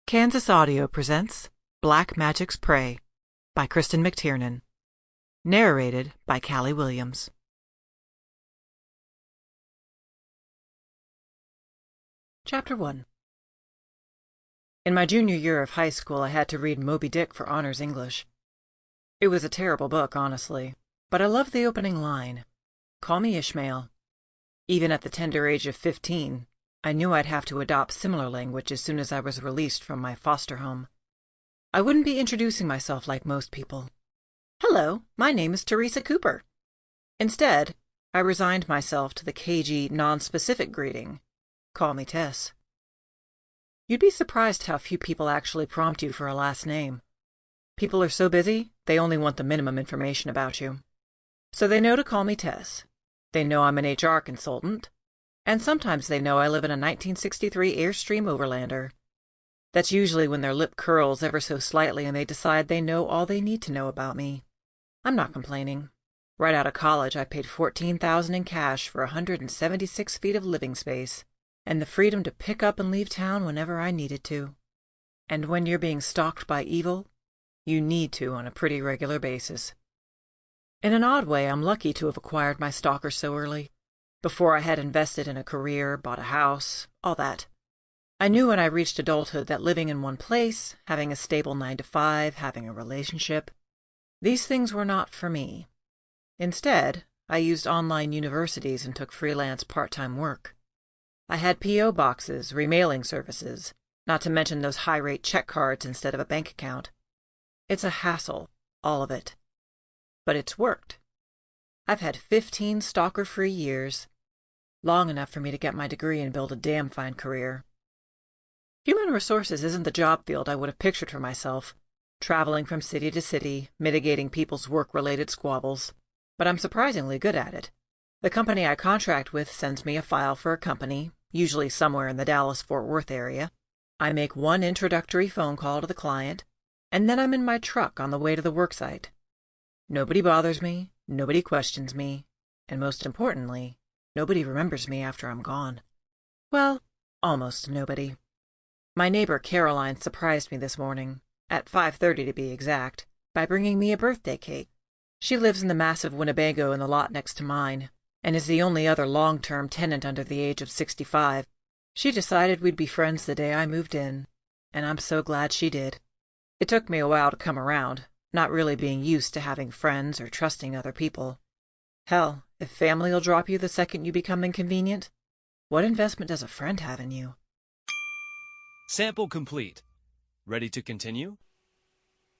Kansas Audio presents Black Magic's Prey by Kristin Mctiernan. Narrated by Callie Williams. Chapter 1. In my junior year of high school, I had to read Moby Dick for honors English. It was a terrible book, honestly, but I loved the opening line, "Call me Ishmael." Even at the tender age of 15, I knew I'd have to adopt similar language as soon as I was released from my foster home. I wouldn't be introducing myself like most people. "Hello, my name is Teresa Cooper." Instead, I resigned myself to the cagey, non-specific greeting, "Call me Tess." You'd be surprised how few people actually prompt you for a last name. People are so busy, they only want the minimum information about you. So they know to call me Tess. They know I'm an HR consultant. And sometimes they know I live in a 1963 Airstream Overlander. That's usually when their lip curls ever so slightly and they decide they know all they need to know about me. I'm not complaining. Right out of college, I paid $14,000 in cash for 176 feet of living space, and the freedom to pick up and leave town whenever I needed to. And when you're being stalked by evil, you need to on a pretty regular basis. In an odd way, I'm lucky to have acquired my stalker so early. Before I had invested in a career, bought a house, all that. I knew when I reached adulthood that living in one place, having a stable 9-to-5, having a relationship, these things were not for me. Instead, I used online universities and took freelance part-time work. I had P.O. boxes, remailing services, not to mention those high-rate check cards instead of a bank account. It's a hassle, all of it. But it's worked. I've had 15 stalker-free years, long enough for me to get my degree and build a damn fine career. Human resources isn't the job field I would have pictured for myself, traveling from city to city, mitigating people's work-related squabbles, but I'm surprisingly good at it. The company I contract with sends me a file for a company, usually somewhere in the Dallas-Fort Worth area. I make one introductory phone call to the client, and then I'm in my truck on the way to the worksite. Nobody bothers me, nobody questions me, and most importantly, nobody remembers me after I'm gone. Well, almost nobody. My neighbor Caroline surprised me this morning, at 5:30 to be exact, by bringing me a birthday cake. She lives in the massive Winnebago in the lot next to mine, and is the only other long-term tenant under the age of 65. She decided we'd be friends the day I moved in, and I'm so glad she did. It took me a while to come around, not really being used to having friends or trusting other people. Hell, if family'll drop you the second you become inconvenient, what investment does a friend have in you? Sample complete. Ready to continue?